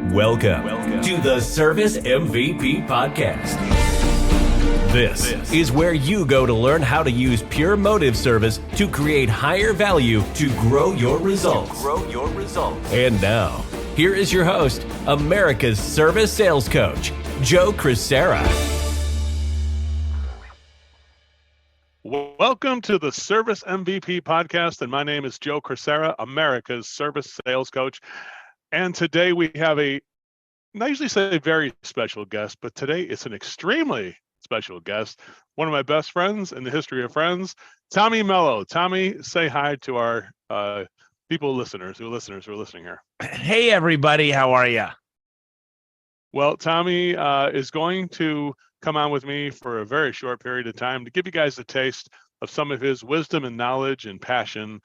Welcome to the Service MVP Podcast. This is where you go to learn how to use pure motive service to create higher value to grow your results. And now, here is your host, America's service sales coach, Joe Crisara. Welcome to the Service MVP Podcast, and my name is Joe Crisara, America's service sales coach. And today we have I usually say very special guest, but today it's an extremely special guest, one of my best friends in the history of friends, Tommy Mello. Tommy, say hi to our listeners who are listening here. Hey, everybody. How are you? Well, Tommy is going to come on with me for a very short period of time to give you guys a taste of some of his wisdom and knowledge and passion.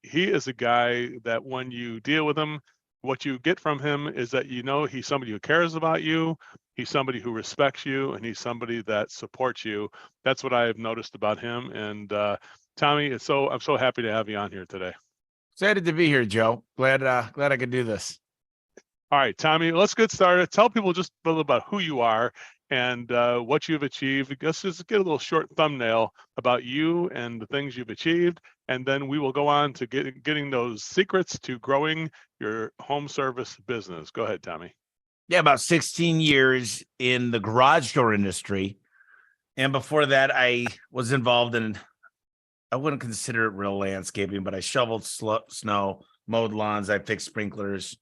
He is a guy that when you deal with him, what you get from him is that you know he's somebody who cares about you, he's somebody who respects you, and he's somebody that supports you. That's what I have noticed about him. And Tommy, I'm so happy to have you on here today. Excited to be here, Joe. Glad I could do this. All right, Tommy, let's get started. Tell people just a little about who you are and what you've achieved. Let's just get a little short thumbnail about you and the things you've achieved, and then we will go on to getting those secrets to growing your home service business. Go ahead, Tommy. Yeah, about 16 years in the garage door industry. And before that, I was involved in, I wouldn't consider it real landscaping, but I shoveled snow, mowed lawns, I fixed sprinklers.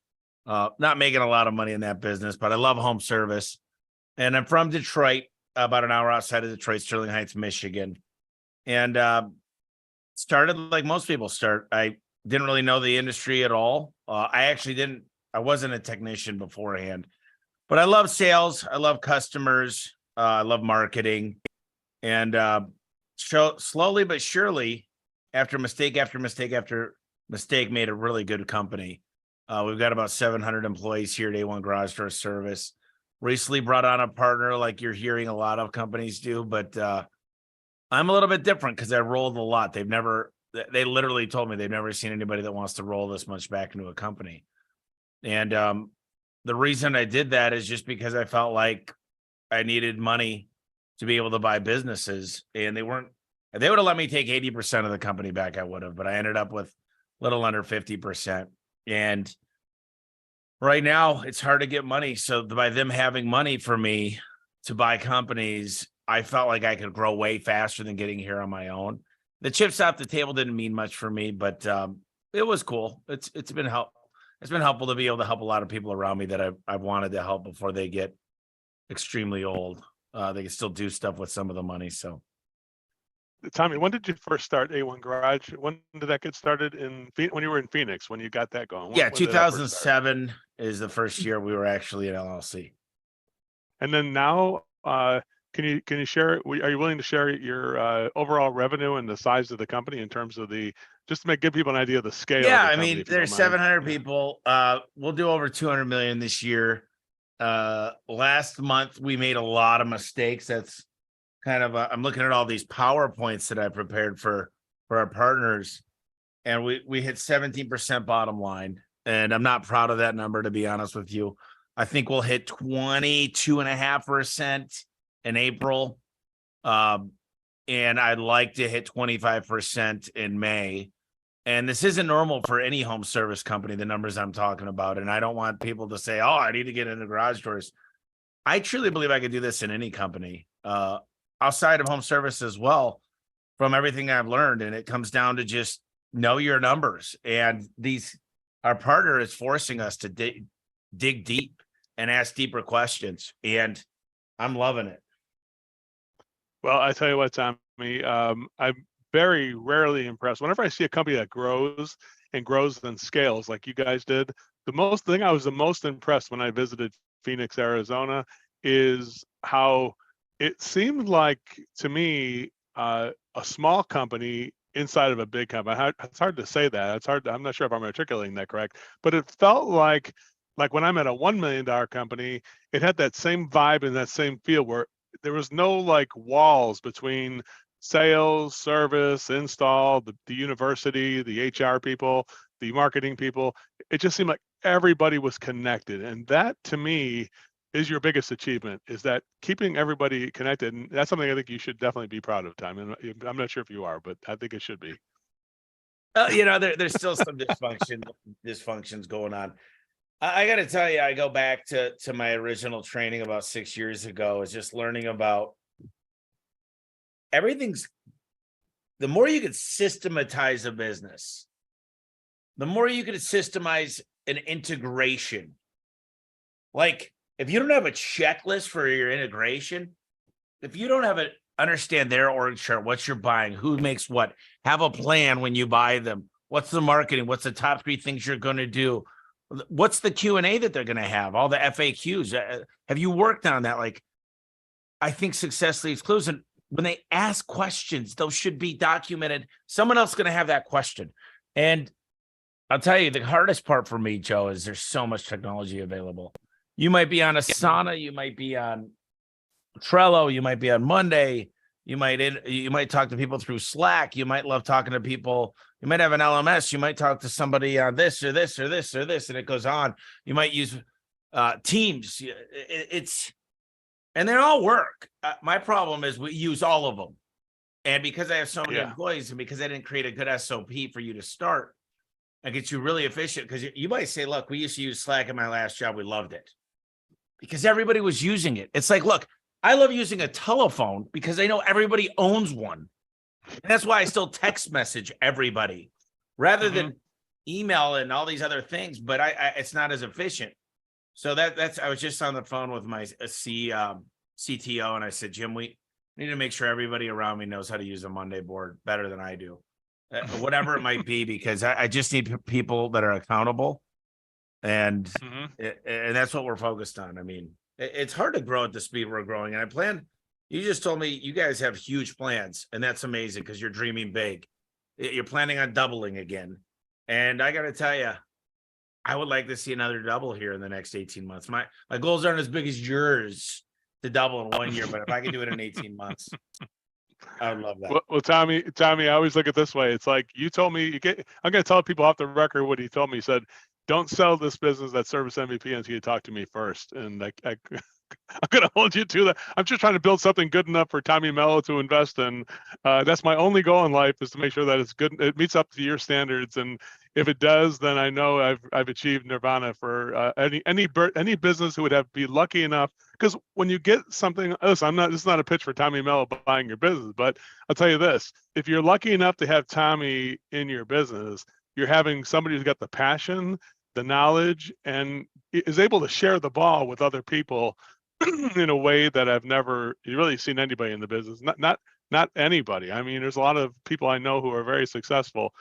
Not making a lot of money in that business, but I love home service. And I'm from Detroit, about an hour outside of Detroit, Sterling Heights, Michigan. And started like most people start. I didn't really know the industry at all. I wasn't a technician beforehand, but I love sales. I love customers. I love marketing. And slowly but surely, after mistake after mistake after mistake, made a really good company. We've got about 700 employees here at A1 Garage Door Service. Recently brought on a partner like you're hearing a lot of companies do, but I'm a little bit different because I rolled a lot. They literally told me they've never seen anybody that wants to roll this much back into a company. And the reason I did that is just because I felt like I needed money to be able to buy businesses, and they would have let me take 80% of the company back, I would have, but I ended up with a little under 50%. And right now it's hard to get money. So by them having money for me to buy companies, I felt like I could grow way faster than getting here on my own. The chips off the table didn't mean much for me, but it was cool. It's been helpful to be able to help a lot of people around me that I've wanted to help before they get extremely old. They can still do stuff with some of the money. So, Tommy, when did you first start A1 Garage? When did that get started when you were in Phoenix, when you got that going? When 2007 is the first year we were actually an LLC. And then now, can you share, are you willing to share your overall revenue and the size of the company in terms of just to give people an idea of the scale? Yeah, I mean, there's 700 people. We'll do over 200 million this year. Last month, we made a lot of mistakes. That's kind of I'm looking at all these PowerPoints that I prepared for our partners, and we hit 17% bottom line, and I'm not proud of that number, to be honest with you. I think we'll hit 22.5% in April, and I'd like to hit 25% in May. And this isn't normal for any home service company, the numbers I'm talking about, and I don't want people to say, oh, I need to get into garage doors. I truly believe I could do this in any company. Outside of home service as well, from everything I've learned. And it comes down to just know your numbers. And our partner is forcing us to dig deep and ask deeper questions. And I'm loving it. Well, I tell you what, Tommy, I'm very rarely impressed. Whenever I see a company that grows and scales like you guys did, the thing I was the most impressed when I visited Phoenix, Arizona, is how it seemed like, to me, a small company inside of a big company. It's hard to say that. I'm not sure if I'm articulating that correct, but it felt like when I'm at a $1 million company, it had that same vibe and that same feel where there was no walls between sales, service, install, the university, the HR people. the marketing people. It just seemed like everybody was connected. And that to me is your biggest achievement, is that keeping everybody connected. And that's something I think you should definitely be proud of, Tom. And I'm not sure if you are, but I think it should be. There's still some dysfunctions going on. I got to tell you, I go back to my original training about 6 years ago, is just learning about everything's. The more you could systematize a business, the more you could systemize an integration. Like, if you don't have a checklist for your integration, if you don't have it, understand their org chart, what you're buying, who makes what, have a plan when you buy them. What's the marketing? What's the top 3 things you're going to do? What's the Q&A that they're going to have? All the FAQs. Have you worked on that? Like, I think success leaves clues. And when they ask questions, those should be documented. Someone else is going to have that question. And I'll tell you, the hardest part for me, Joe, is there's so much technology available. You might be on Asana, you might be on Trello, you might be on Monday, you might talk to people through Slack, you might love talking to people, you might have an LMS, you might talk to somebody on this or this or this or this, and it goes on. You might use Teams. And they all work. My problem is we use all of them. And because I have so many employees, and because I didn't create a good SOP for you to start, I get you really efficient. Because you might say, look, we used to use Slack in my last job. We loved it because everybody was using it. It's like, look, I love using a telephone because I know everybody owns one. And that's why I still text message everybody rather than email and all these other things. But it's not as efficient. So that's, I was just on the phone with my CTO, and I said, Jim, we need to make sure everybody around me knows how to use a Monday board better than I do, whatever it might be, because I just need people that are accountable. And that's what we're focused on. I mean, it's hard to grow at the speed we're growing. And you just told me you guys have huge plans, and that's amazing because you're dreaming big. You're planning on doubling again. And I got to tell you, I would like to see another double here in the next 18 months. My goals aren't as big as yours to double in 1 year, but if I can do it in 18 months, I would love that. Well, Tommy, I always look at it this way. It's like you told me I'm going to tell people off the record what he told me. He said, don't sell this business at Service MVP until you talk to me first. And I'm going to hold you to that. I'm just trying to build something good enough for Tommy Mello to invest in. That's my only goal in life, is to make sure that it's good. It meets up to your standards. And if it does, then I know I've achieved nirvana for any business who would be lucky enough. Because when you get something, listen, this is not a pitch for Tommy Mello buying your business, but I'll tell you this: if you're lucky enough to have Tommy in your business, you're having somebody who's got the passion, the knowledge, and is able to share the ball with other people in a way that I've never really seen anybody in the business. Not anybody. I mean, there's a lot of people I know who are very successful.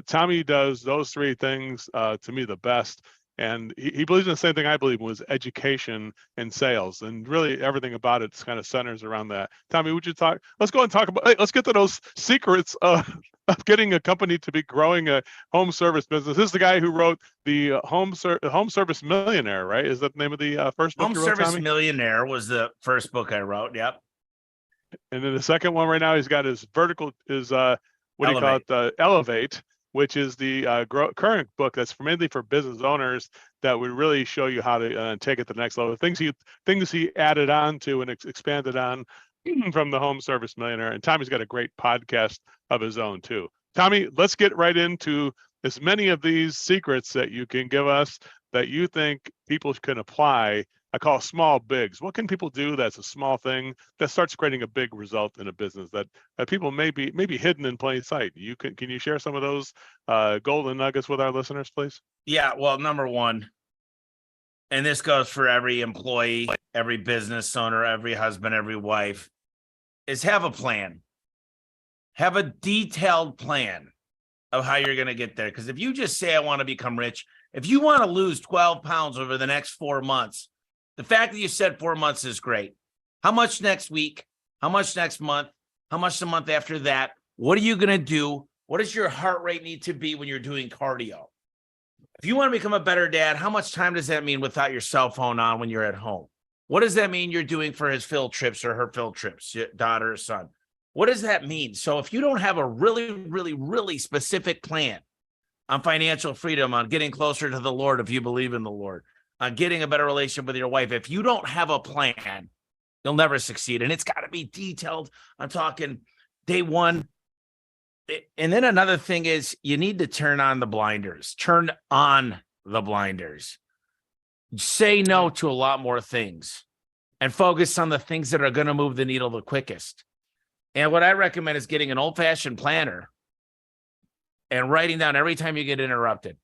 Tommy does those 3 things to me the best, and he believes in the same thing I believe, was education and sales, and really everything about it kind of centers around that. Tommy, would you talk? Let's go and talk about. Hey, let's get to those secrets of getting a company to be growing a home service business. This is the guy who wrote the Home Service Millionaire, right? Is that the name of the first book? Home Service Millionaire was the first book I wrote. Yep. And then the second one right now, he's got his vertical is what do you call it? Elevate, which is the current book that's mainly for business owners that would really show you how to take it to the next level. Things he added on to and expanded on from the Home Service Millionaire. And Tommy's got a great podcast of his own too. Tommy, let's get right into as many of these secrets that you can give us that you think people can apply. I call small bigs. What can people do that's a small thing that starts creating a big result in a business that people may be hidden in plain sight? Can you share some of those golden nuggets with our listeners, please? Yeah, well, number one, and this goes for every employee, every business owner, every husband, every wife, is have a plan. Have a detailed plan of how you're going to get there. Because if you just say, I want to become rich, if you want to lose 12 pounds over the next 4 months, the fact that you said 4 months is great. How much next week? How much next month? How much the month after that? What are you going to do? What does your heart rate need to be when you're doing cardio? If you want to become a better dad, how much time does that mean without your cell phone on when you're at home? What does that mean you're doing for his field trips or her field trips, your daughter or son? What does that mean? So if you don't have a really, really, really specific plan, on financial freedom, on getting closer to the Lord if you believe in the Lord, on getting a better relationship with your wife. If you don't have a plan, you'll never succeed. And it's got to be detailed. I'm talking day one. And then another thing is you need to turn on the blinders. Turn on the blinders. Say no to a lot more things and focus on the things that are going to move the needle the quickest. And what I recommend is getting an old-fashioned planner and writing down every time you get interrupted.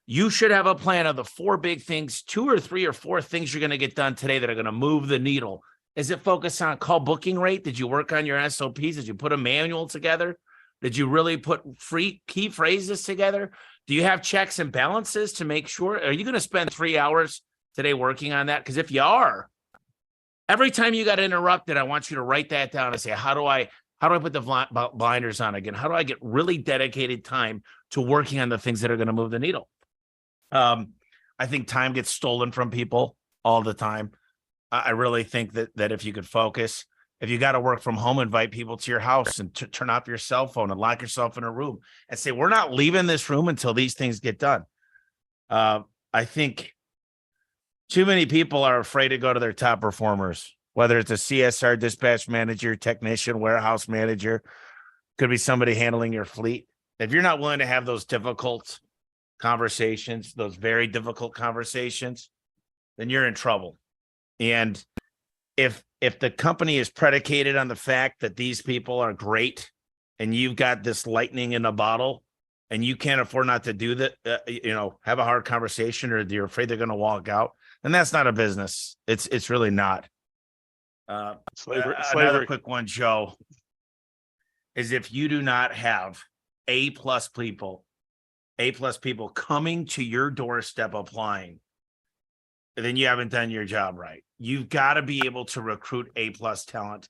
You should have a plan of the 4 big things, 2 or 3 or 4 things you're going to get done today that are going to move the needle. Is it focused on call booking rate? Did you work on your SOPs? Did you put a manual together? Did you really put free key phrases together? Do you have checks and balances to make sure? Are you going to spend 3 hours today working on that? Because if you are, every time you got interrupted, I want you to write that down and say, how do I put the blinders on again? How do I get really dedicated time to working on the things that are going to move the needle? I think time gets stolen from people all the time. I really think that if you could focus, if you got to work from home, invite people to your house and turn off your cell phone and lock yourself in a room and say, we're not leaving this room until these things get done. I think too many people are afraid to go to their top performers, whether it's a CSR, dispatch manager, technician, warehouse manager, could be somebody handling your fleet. If you're not willing to have those difficult conversations, those very difficult conversations, then you're in trouble. And if the company is predicated on the fact that these people are great and you've got this lightning in a bottle and you can't afford not to do that, have a hard conversation, or you're afraid they're going to walk out, then that's not a business. It's really not. Slavery. Another quick one, Joe, is if you do not have A-plus people coming to your doorstep applying, then you haven't done your job right. You've got to be able to recruit A-plus talent.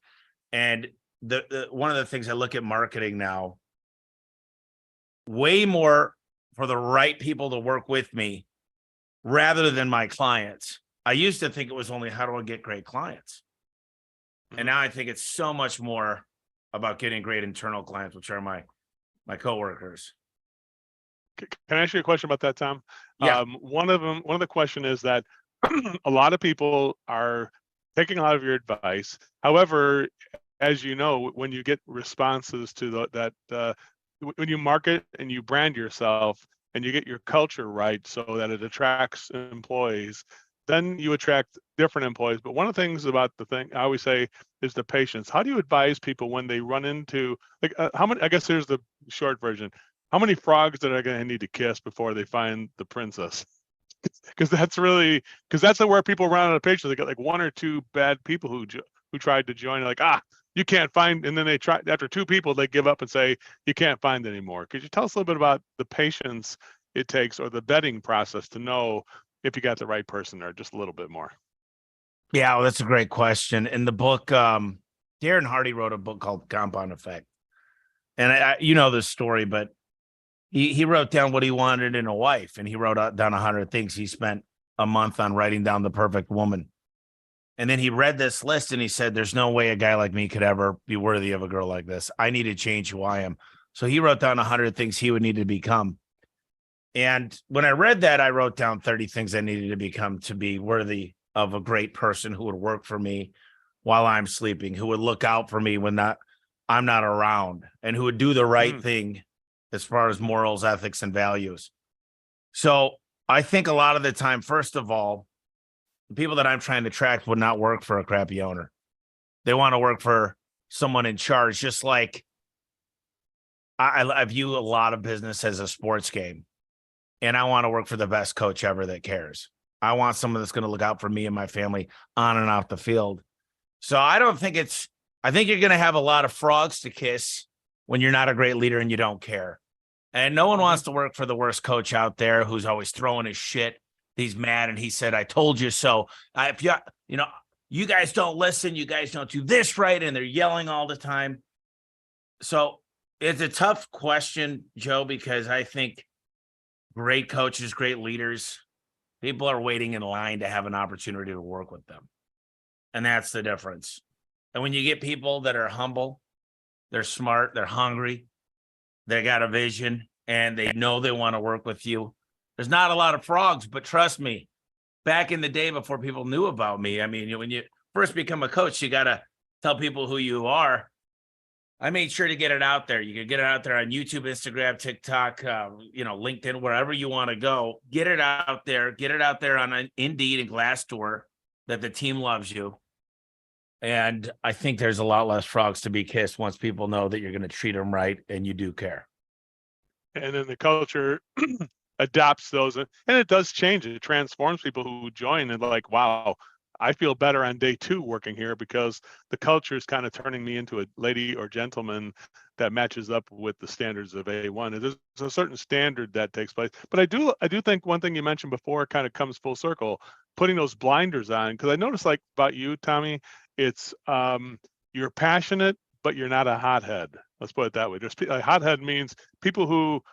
And the one of the things I look at marketing now, way more for the right people to work with me rather than my clients. I used to think it was only how do I get great clients? And now I think it's so much more about getting great internal clients, which are my coworkers. Can I ask you a question about that, Tom? Yeah. One of the question is that a lot of people are taking a lot of your advice. However, as you know, when you get responses to when you market and you brand yourself and you get your culture right so that it attracts employees, then you attract different employees. But one of the things about the thing I always say is the patience. How do you advise people when they run into, like, how many, I guess here's the short version. How many frogs are they going to need to kiss before they find the princess? Because that's where people run out of patience. They got like 1 or 2 bad people who tried to join. Like, you can't find, and then they try, after 2 people, they give up and say, you can't find anymore. Could you tell us a little bit about the patience it takes or the vetting process to know if you got the right person, or just a little bit more? Yeah, well, that's a great question. In the book, Darren Hardy wrote a book called Compound Effect. And I this story, but he wrote down what he wanted in a wife, and he wrote down 100 things. He spent a month on writing down the perfect woman. And then he read this list and he said, there's no way a guy like me could ever be worthy of a girl like this. I need to change who I am. So he wrote down 100 things he would need to become. And when I read that, I wrote down 30 things I needed to become to be worthy of a great person who would work for me while I'm sleeping, who would look out for me when I'm not around, and who would do the right thing as far as morals, ethics, and values. So I think a lot of the time, first of all, the people that I'm trying to attract would not work for a crappy owner. They want to work for someone in charge, just like I view a lot of business as a sports game. And I want to work for the best coach ever that cares. I want someone that's going to look out for me and my family on and off the field. So I think you're going to have a lot of frogs to kiss when you're not a great leader and you don't care. And no one wants to work for the worst coach out there who's always throwing his shit. He's mad and he said, I told you so. If you guys don't listen, you guys don't do this right, and they're yelling all the time. So it's a tough question, Joe, because I think great coaches, great leaders, people are waiting in line to have an opportunity to work with them. And that's the difference. And when you get people that are humble, they're smart, they're hungry, they got a vision, and they know they want to work with you. There's not a lot of frogs, but trust me, back in the day before people knew about me, I mean, when you first become a coach, you got to tell people who you are. I made sure to get it out there. You can get it out there on YouTube, Instagram, TikTok, LinkedIn, wherever you want to go. Get it out there. Get it out there on Indeed and Glassdoor that the team loves you. And I think there's a lot less frogs to be kissed once people know that you're going to treat them right and you do care. And then the culture adopts those, and it does change. It transforms people who join and like, wow, I feel better on day 2 working here because the culture is kind of turning me into a lady or gentleman that matches up with the standards of A1. And there's a certain standard that takes place. But I do think one thing you mentioned before kind of comes full circle, putting those blinders on, because I noticed like about you, Tommy, it's you're passionate, but you're not a hothead. Let's put it that way. A hothead means people who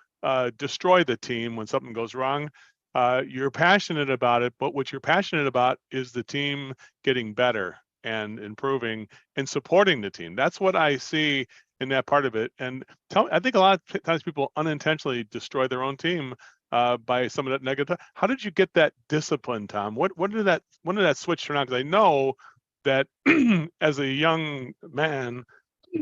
destroy the team when something goes wrong. You're passionate about it, but what you're passionate about is the team getting better and improving and supporting the team. That's what I see in that part of it. And I think a lot of times people unintentionally destroy their own team by some of that negative. How did you get that discipline, Tom? When did that switch turn on? Because I know that as a young man,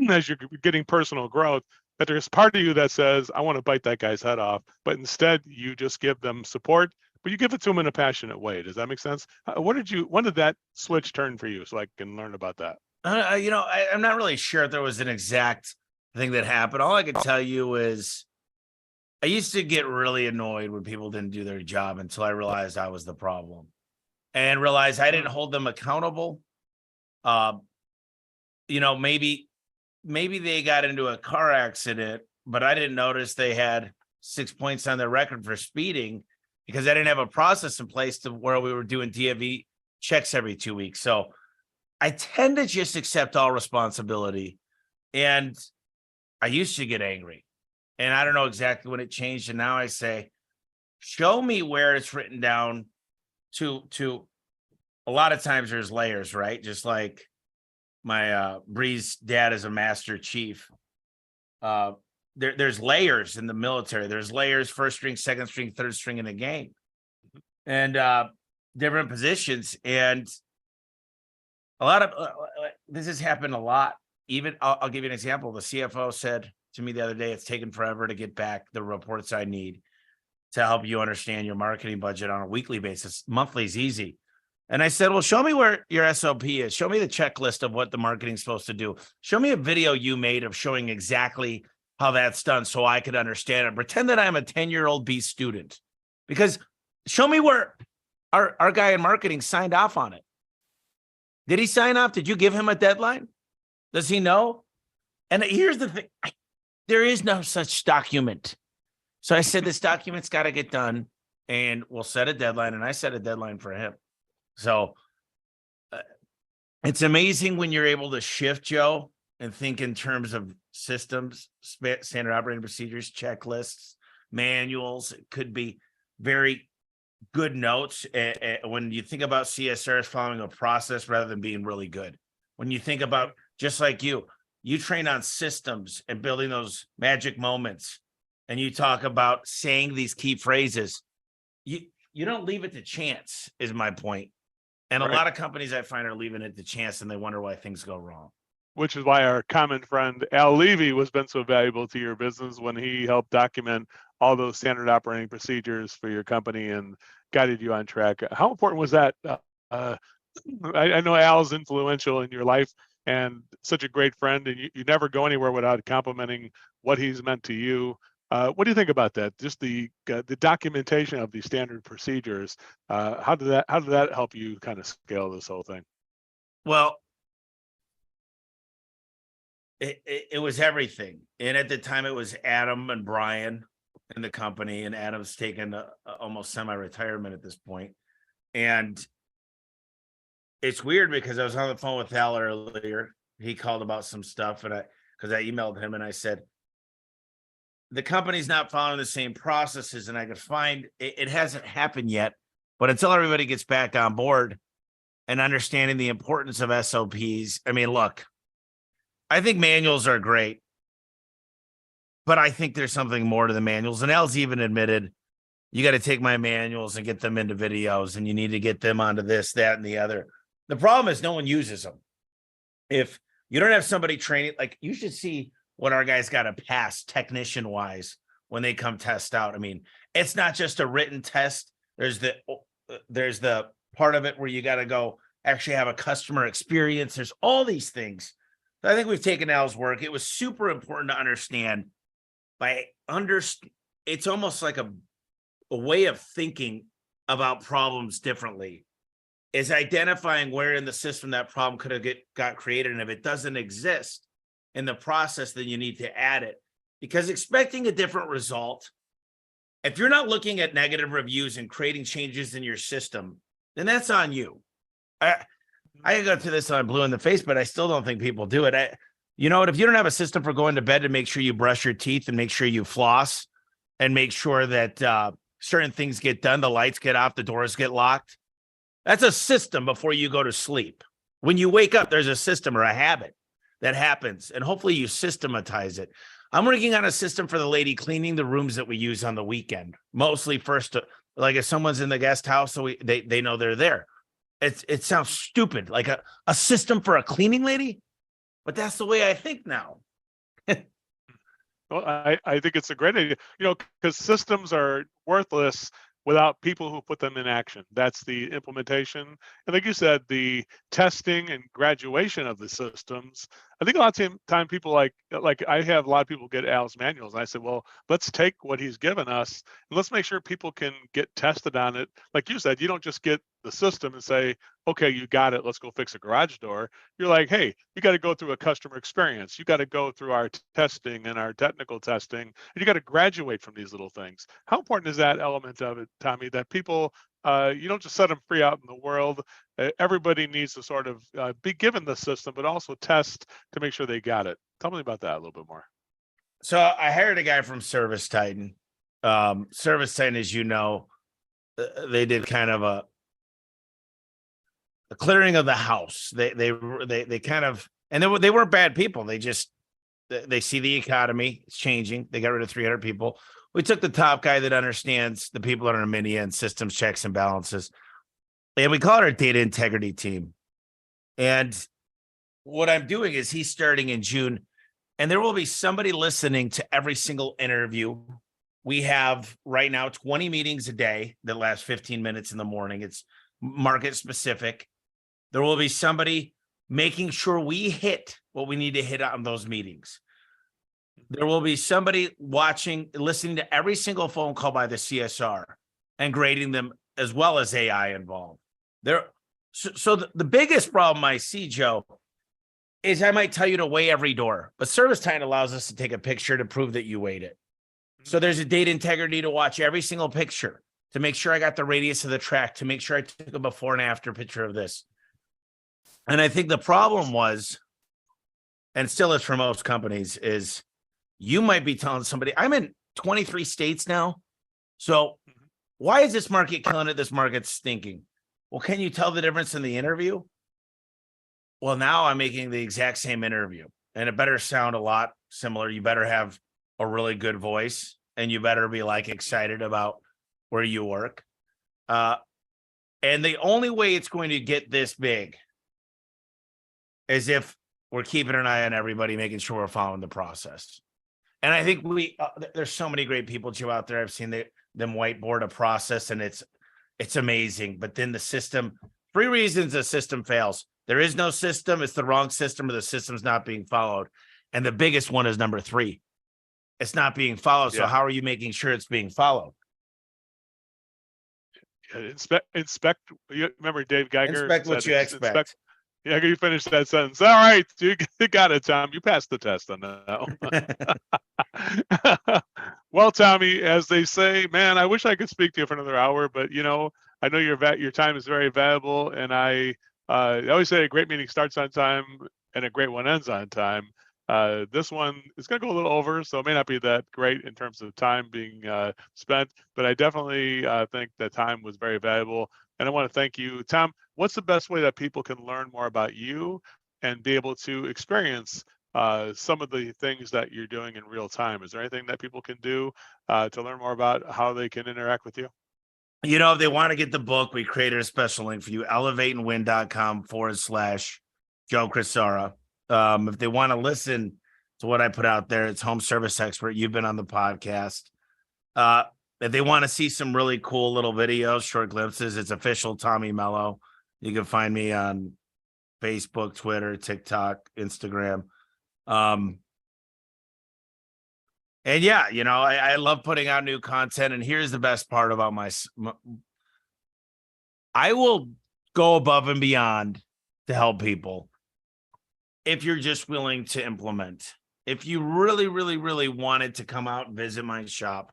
as you're getting personal growth, that there's part of you that says, I want to bite that guy's head off, but instead you just give them support, but you give it to them in a passionate way. Does that make sense? When did that switch turn for you so I can learn about that? I'm not really sure if there was an exact thing that happened. All I could tell you is I used to get really annoyed when people didn't do their job until I realized I was the problem and realized I didn't hold them accountable. Maybe they got into a car accident, but I didn't notice they had 6 points on their record for speeding because I didn't have a process in place to where we were doing DFE checks every 2 weeks. So I tend to just accept all responsibility. And I used to get angry. And I don't know exactly when it changed. And now I say, show me where it's written down to a lot of times there's layers, right? Just like my Bree's dad is a master chief. There's layers in the military. There's layers, first string, second string, third string in the game, and different positions. And a lot of this has happened a lot. Even I'll give you an example. The CFO said to me the other day, "It's taken forever to get back the reports I need to help you understand your marketing budget on a weekly basis. Monthly is easy." And I said, well, show me where your SOP is. Show me the checklist of what the marketing's supposed to do. Show me a video you made of showing exactly how that's done so I could understand it. Pretend that I'm a 10-year-old B student. Because show me where our guy in marketing signed off on it. Did he sign off? Did you give him a deadline? Does he know? And here's the thing. There is no such document. So I said, this document's got to get done and we'll set a deadline. And I set a deadline for him. So it's amazing when you're able to shift, Joe, and think in terms of systems, standard operating procedures, checklists, manuals. It could be very good notes. When you think about CSR as following a process rather than being really good. When you think about, just like you train on systems and building those magic moments, and you talk about saying these key phrases, you don't leave it to chance, is my point. And a lot of companies I find are leaving it to chance and they wonder why things go wrong. Which is why our common friend Al Levy has been so valuable to your business when he helped document all those standard operating procedures for your company and guided you on track. How important was that? I know Al's influential in your life and such a great friend, and you never go anywhere without complimenting what he's meant to you. What do you think about that? Just the documentation of these standard procedures. How did that help you kind of scale this whole thing? Well, it was everything. And at the time it was Adam and Brian in the company, and Adam's taken almost semi-retirement at this point. And it's weird because I was on the phone with Al earlier. He called about some stuff because I emailed him and I said, the company's not following the same processes, and I could find it hasn't happened yet, but until everybody gets back on board and understanding the importance of SOPs. I mean, look, I think manuals are great. But I think there's something more to the manuals. And Al's even admitted, you got to take my manuals and get them into videos, and you need to get them onto this, that, and the other. The problem is no one uses them. If you don't have somebody training, like you should see what our guys got to pass technician wise when they come test out. I mean, it's not just a written test. There's the part of it where you got to go actually have a customer experience. There's all these things. So I think we've taken Al's work. It was super important to understand it's almost like a way of thinking about problems differently, is identifying where in the system that problem could have got created. And if it doesn't exist in the process, then you need to add it, because expecting a different result, if you're not looking at negative reviews and creating changes in your system, then that's on you. I go through this on blue in the face, but I still don't think people do it. You know what? If you don't have a system for going to bed to make sure you brush your teeth and make sure you floss and make sure that certain things get done, the lights get off, the doors get locked, that's a system before you go to sleep. When you wake up, there's a system or a habit that happens, and hopefully you systematize it. I'm working on a system for the lady cleaning the rooms that we use on the weekend, mostly first, like if someone's in the guest house, so they know they're there. It sounds stupid, like a system for a cleaning lady, but that's the way I think now. Well, I think it's a great idea, because systems are worthless without people who put them in action. That's the implementation. And like you said, the testing and graduation of the systems. I think a lot of time people like I have a lot of people get Al's manuals. And I said, well, let's take what he's given us and let's make sure people can get tested on it. Like you said, you don't just get the system and say, okay, you got it, let's go fix a garage door. You're like, hey, you got to go through a customer experience. You got to go through our testing and our technical testing, and you got to graduate from these little things. How important is that element of it, Tommy, that people, you don't just set them free out in the world. Everybody needs to sort of be given the system, but also test to make sure they got it. Tell me about that a little bit more. So I hired a guy from Service Titan. Service Titan, as you know, they did kind of a clearing of the house. They kind of, and they weren't bad people. They see the economy is changing. They got rid of 300 people. We took the top guy that understands the people that are in Minia and systems, checks, and balances, and we call it our data integrity team. And what I'm doing is he's starting in June, and there will be somebody listening to every single interview. We have right now 20 meetings a day that last 15 minutes in the morning. It's market specific. There will be somebody making sure we hit what we need to hit on those meetings. There will be somebody listening to every single phone call by the CSR and grading them, as well as AI involved. So the biggest problem I see, Joe, is I might tell you to weigh every door, but Service Time allows us to take a picture to prove that you weighed it. So there's a data integrity to watch every single picture, to make sure I got the radius of the track, to make sure I took a before and after picture of this. And I think the problem was, and still is for most companies, is you might be telling somebody, I'm in 23 states now. So why is this market killing it? This market's stinking. Well, can you tell the difference in the interview? Well, now I'm making the exact same interview, and it better sound a lot similar. You better have a really good voice, and you better be like excited about where you work. And the only way it's going to get this big is if we're keeping an eye on everybody, making sure we're following the process. And I think there's so many great people, Joe, out there. I've seen them whiteboard a process, and it's amazing. But then the system, 3 reasons the system fails. There is no system. It's the wrong system, or the system's not being followed. And the biggest one is number 3. It's not being followed. So how are you making sure it's being followed? Inspect. You remember Dave Geiger? Inspect what you expect. Yeah, you finished that sentence. All right, you got it, Tom. You passed the test on that. Well, Tommy, as they say, man, I wish I could speak to you for another hour, but I know your time is very valuable, and I always say a great meeting starts on time and a great one ends on time. This one is going to go a little over, so it may not be that great in terms of time being spent, but I definitely think the time was very valuable. And I want to thank you. Tom, what's the best way that people can learn more about you and be able to experience some of the things that you're doing in real time. Is there anything that people can do to learn more about how they can interact with you? You know, if they want to get the book, we created a special link for you, elevateandwin.com/Joe Crisara. If they want to listen to what I put out there, it's Home Service Expert. You've been on the podcast. If they want to see some really cool little videos, short glimpses, it's official Tommy Mello. You can find me on Facebook, Twitter, TikTok, Instagram. And yeah, you know, I love putting out new content. And here's the best part about I will go above and beyond to help people if you're just willing to implement. If you really, really, really wanted to come out and visit my shop,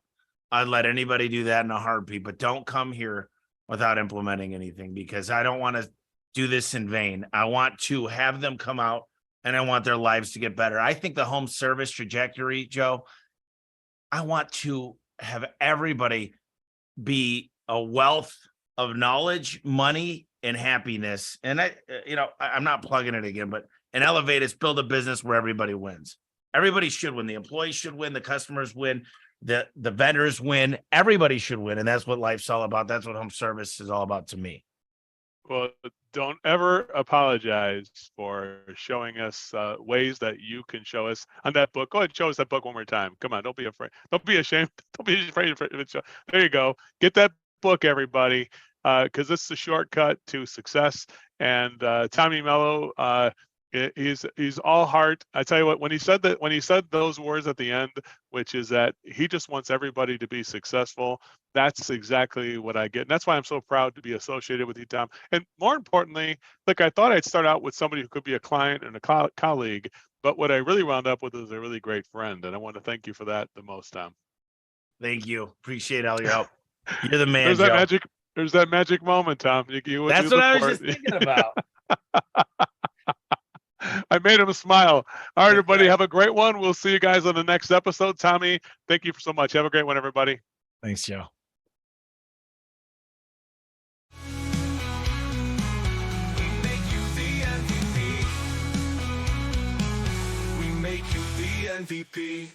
I'd let anybody do that in a heartbeat, but don't come here without implementing anything, because I don't want to do this in vain. I want to have them come out and I want their lives to get better. I think the home service trajectory, Joe, I want to have everybody be a wealth of knowledge, money, and happiness. And I'm not plugging it again, but an Elevate is build a business where everybody wins. Everybody should win. The employees should win. The customers win. The vendors win. Everybody should win. And that's what life's all about. That's what home service is all about to me. Well, don't ever apologize for showing us ways that you can show us on that book. Go ahead and show us that book one more time. Come on, don't be afraid. Don't be ashamed. Don't be afraid of it. There you go. Get that book, everybody, because this is a shortcut to success. And Tommy Mello, he's all heart. I tell you what, when he said those words at the end, which is that he just wants everybody to be successful, that's exactly what I get. And that's why I'm so proud to be associated with you, Tom. And more importantly, look, I thought I'd start out with somebody who could be a client and a colleague, but what I really wound up with is a really great friend. And I want to thank you for that the most, Tom. Thank you. Appreciate all your help. You're the man, There's Joe. There's that magic moment, Tom. That's what I was just thinking about. I made him smile. All right, everybody, have a great one. We'll see you guys on the next episode. Tommy, thank you so much. Have a great one, everybody. Thanks, Joe. We make you the MVP.